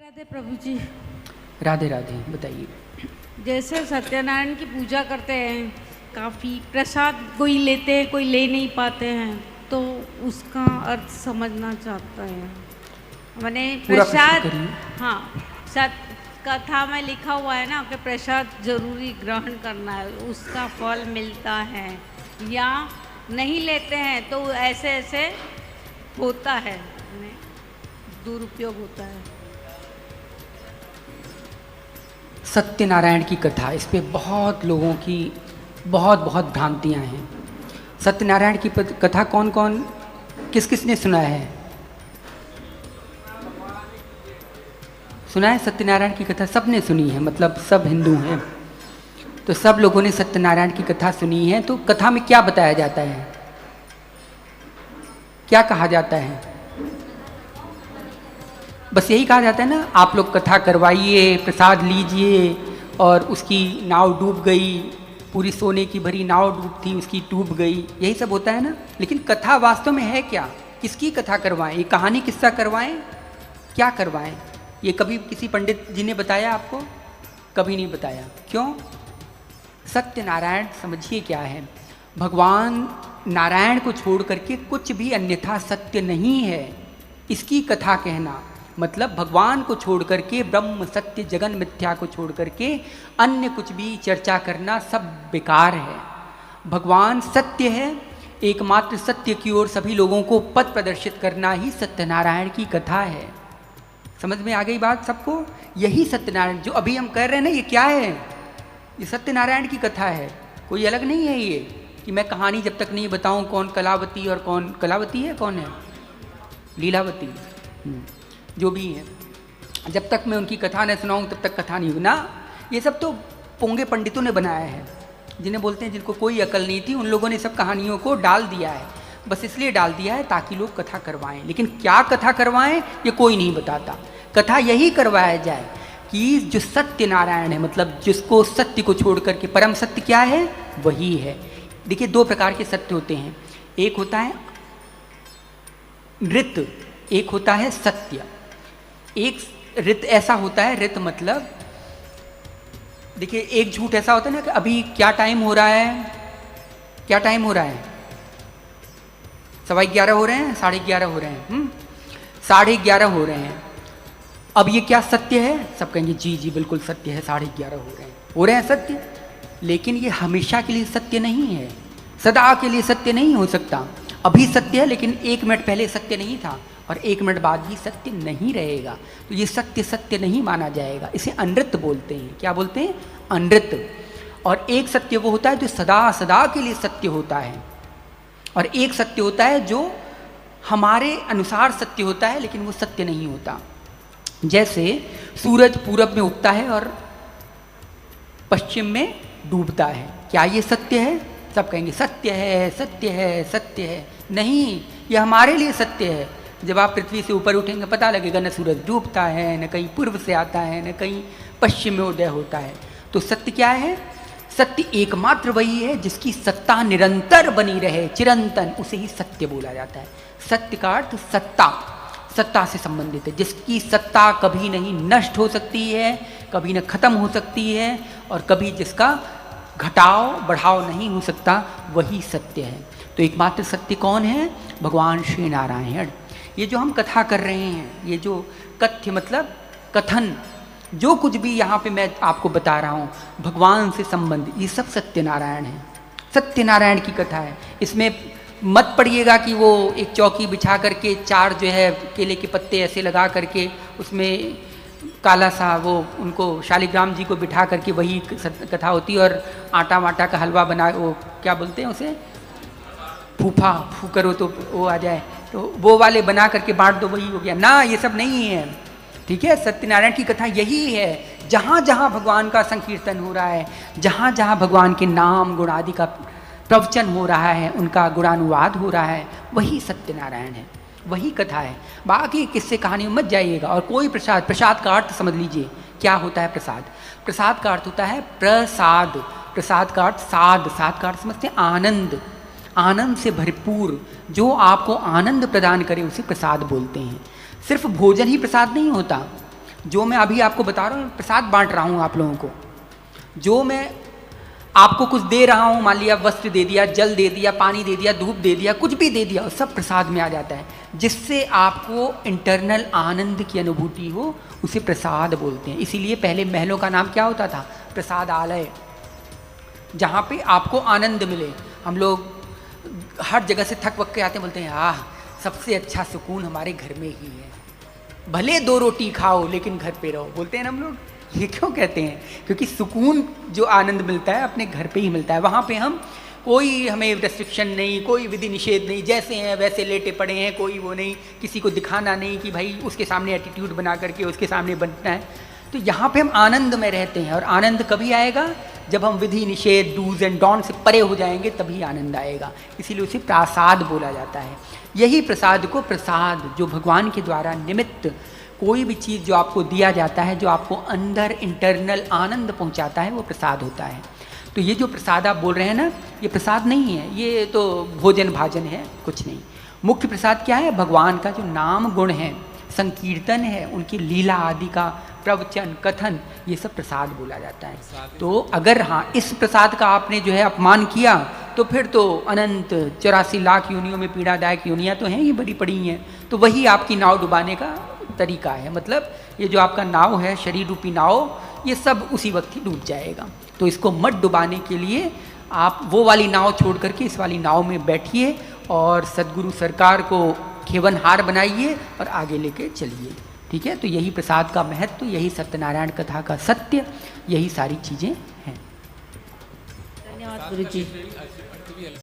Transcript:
राधे प्रभु जी। राधे राधे। बताइए। जैसे सत्यनारायण की पूजा करते हैं, काफ़ी प्रसाद कोई लेते हैं, कोई ले नहीं पाते हैं, तो उसका अर्थ समझना चाहता है। मैंने पूरा प्रश्न प्रसाद, करिए। हाँ, कथा में लिखा हुआ है ना कि प्रसाद जरूरी ग्रहण करना है, उसका फल मिलता है, या नहीं लेते हैं तो ऐसे ऐसे होता है, दुरुपयोग होता है। सत्यनारायण की कथा, इस पे बहुत लोगों की बहुत भ्रांतियां हैं। सत्यनारायण की कथा कौन कौन किस किस ने सुना है? सुना है सत्यनारायण की कथा? सब ने सुनी है, मतलब सब हिंदू हैं तो सब लोगों ने सत्यनारायण की कथा सुनी है। तो कथा में क्या बताया जाता है, क्या कहा जाता है? बस यही कहा जाता है ना, आप लोग कथा करवाइए, प्रसाद लीजिए, और उसकी नाव डूब गई, पूरी सोने की भरी नाव डूब थी, उसकी डूब गई, यही सब होता है ना। लेकिन कथा वास्तव में है क्या? किसकी कथा करवाएं? ये कहानी किस्सा करवाएं? क्या करवाएं? ये कभी किसी पंडित जी ने बताया आपको? कभी नहीं बताया। क्यों? सत्यनारायण समझिए क्या है। भगवान नारायण को छोड़ करके कुछ भी अन्यथा सत्य नहीं है, इसकी कथा कहना मतलब भगवान को छोड़ करके, ब्रह्म सत्य जगन मिथ्या को छोड़ करके अन्य कुछ भी चर्चा करना सब बेकार है। भगवान सत्य है, एकमात्र सत्य की ओर सभी लोगों को पथ प्रदर्शित करना ही सत्यनारायण की कथा है। समझ में आ गई बात सबको? यही सत्यनारायण जो अभी हम कह रहे हैं ना, ये क्या है? ये सत्यनारायण की कथा है, कोई अलग नहीं है। ये कि मैं कहानी जब तक नहीं बताऊं कौन कलावती और कौन कलावती है, कौन है लीलावती, जो भी है, जब तक मैं उनकी कथा न सुनाऊं तब तक कथा नहीं होगी ना। ये सब तो पोंगे पंडितों ने बनाया है, जिन्हें बोलते हैं जिनको कोई अकल नहीं थी, उन लोगों ने सब कहानियों को डाल दिया है। बस इसलिए डाल दिया है ताकि लोग कथा करवाएं, लेकिन क्या कथा करवाएं ये कोई नहीं बताता। कथा यही करवाया जाए कि जो सत्य नारायण है, मतलब जिसको सत्य को छोड़ करके परम सत्य क्या है वही है। देखिए, दो प्रकार के सत्य होते हैं, एक होता है ऋत, एक होता है सत्य। एक ऋत ऐसा होता है, ऋत मतलब देखिए एक झूठ ऐसा होता है ना कि अभी क्या टाइम हो रहा है, क्या टाइम हो रहा है, 11:15 हो रहे हैं, 11:30 हो रहे हैं, 11:30 हो रहे हैं। अब ये क्या सत्य है? सब कहेंगे जी जी बिल्कुल सत्य है, 11:30 हो रहे हैं सत्य। लेकिन ये हमेशा के लिए सत्य नहीं है, सदा के लिए सत्य नहीं हो सकता। अभी सत्य है लेकिन 1 मिनट पहले सत्य नहीं था, और 1 मिनट बाद भी सत्य नहीं रहेगा। तो ये सत्य सत्य नहीं माना जाएगा, इसे अनृत बोलते हैं। क्या बोलते हैं? अनृत। और एक सत्य वो होता है जो सदा सदा के लिए सत्य होता है, और एक सत्य होता है जो हमारे अनुसार सत्य होता है लेकिन वो सत्य नहीं होता। जैसे सूरज पूरब में उगता है और पश्चिम में डूबता है, क्या ये सत्य है? सब कहेंगे सत्य है, सत्य है, सत्य है। नहीं, ये हमारे लिए सत्य है। जब आप पृथ्वी से ऊपर उठेंगे पता लगेगा न सूरज डूबता है, न कहीं पूर्व से आता है, न कहीं पश्चिम में उदय होता है। तो सत्य क्या है? सत्य एकमात्र वही है जिसकी सत्ता निरंतर बनी रहे, चिरंतन, उसे ही सत्य बोला जाता है। सत्य का अर्थ सत्ता, सत्ता से संबंधित है, जिसकी सत्ता कभी नहीं नष्ट हो सकती है, कभी न खत्म हो सकती है, और कभी जिसका घटाव बढ़ाव नहीं हो सकता, वही सत्य है। तो एकमात्र सत्य कौन है? भगवान श्री नारायण। ये जो हम कथा कर रहे हैं, ये जो कथ्य मतलब कथन, जो कुछ भी यहाँ पे मैं आपको बता रहा हूँ भगवान से संबंधित, ये सब सत्यनारायण है, सत्यनारायण की कथा है। इसमें मत पड़िएगा कि वो एक चौकी बिछा करके 4 जो है केले के पत्ते ऐसे लगा करके उसमें काला सा वो उनको शालिग्राम जी को बिठा करके वही कथा होती है, और आटा वाटा का हलवा बना, वो क्या बोलते हैं उसे, फूफा, फू करो तो वो आ जाए, तो वो वाले बना करके बांट दो, वही हो गया ना। ये सब नहीं है, ठीक है। सत्यनारायण की कथा यही है, जहाँ जहाँ भगवान का संकीर्तन हो रहा है, जहाँ जहाँ भगवान के नाम गुण आदि का प्रवचन हो रहा है, उनका गुणानुवाद हो रहा है, वही सत्यनारायण है, वही कथा है। बाकी किससे कहानी मत जाइएगा। और कोई प्रसाद, प्रसाद का अर्थ समझ लीजिए क्या होता है प्रसाद। प्रसाद का अर्थ होता है प्रसाद, प्रसाद का अर्थ साध, साध का अर्थ समझते हैं आनंद, आनंद से भरपूर, जो आपको आनंद प्रदान करे उसे प्रसाद बोलते हैं। सिर्फ भोजन ही प्रसाद नहीं होता, जो मैं अभी आपको बता रहा हूँ, प्रसाद बांट रहा हूँ आप लोगों को। जो मैं आपको कुछ दे रहा हूँ, मान लिया वस्त्र दे दिया, जल दे दिया, पानी दे दिया, धूप दे दिया, कुछ भी दे दिया, सब प्रसाद में आ जाता है। जिससे आपको इंटरनल आनंद की अनुभूति हो, उसे प्रसाद बोलते हैं। इसीलिए पहले महलों का नाम क्या होता था? प्रसादालय, जहाँ पे आपको आनंद मिले। हम लोग हर जगह से थक वक के आते हैं, बोलते हैं आह, सबसे अच्छा सुकून हमारे घर में ही है, भले 2 रोटी खाओ लेकिन घर पे रहो, बोलते हैं ना हम लोग। ये क्यों कहते हैं? क्योंकि सुकून जो आनंद मिलता है अपने घर पे ही मिलता है। वहाँ पे हम कोई, हमें रेस्ट्रिक्शन नहीं, कोई विधि निषेध नहीं, जैसे हैं वैसे लेटे पड़े हैं, कोई वो नहीं, किसी को दिखाना नहीं कि भाई उसके सामने एटीट्यूड बना करके उसके सामने बनना है। तो यहाँ पे हम आनंद में रहते हैं। और आनंद कभी आएगा? जब हम विधि निषेध, डूज एंड डोंट से परे हो जाएंगे, तभी आनंद आएगा। इसीलिए उसे प्रसाद बोला जाता है। यही प्रसाद को, प्रसाद जो भगवान के द्वारा निमित्त कोई भी चीज़ जो आपको दिया जाता है, जो आपको अंदर इंटरनल आनंद पहुंचाता है, वो प्रसाद होता है। तो ये जो प्रसाद आप बोल रहे हैं ना, ये प्रसाद नहीं है, ये तो भोजन भाजन है, कुछ नहीं। मुख्य प्रसाद क्या है? भगवान का जो नाम गुण है, संकीर्तन है, उनकी लीला आदि का प्रवचन, कथन, ये सब प्रसाद बोला जाता है। तो अगर हाँ, इस प्रसाद का आपने जो है अपमान किया, तो फिर तो अनंत 84 लाख योनियों में पीड़ादायक योनियाँ तो हैं, ये बड़ी पड़ी हैं। तो वही आपकी नाव डुबाने का तरीका है। मतलब ये जो आपका नाव है, शरीर रूपी नाव, ये सब उसी वक्त ही डूब जाएगा। तो इसको मत डुबाने के लिए आप वो वाली नाव छोड़ करके इस वाली नाव में बैठिए और सद्गुरु सरकार को खेवनहार बनाइए और आगे लेके चलिए। ठीक है? तो यही प्रसाद का महत्व, यही सत्यनारायण कथा का सत्य, यही सारी चीज़ें हैं। धन्यवाद गुरु जी।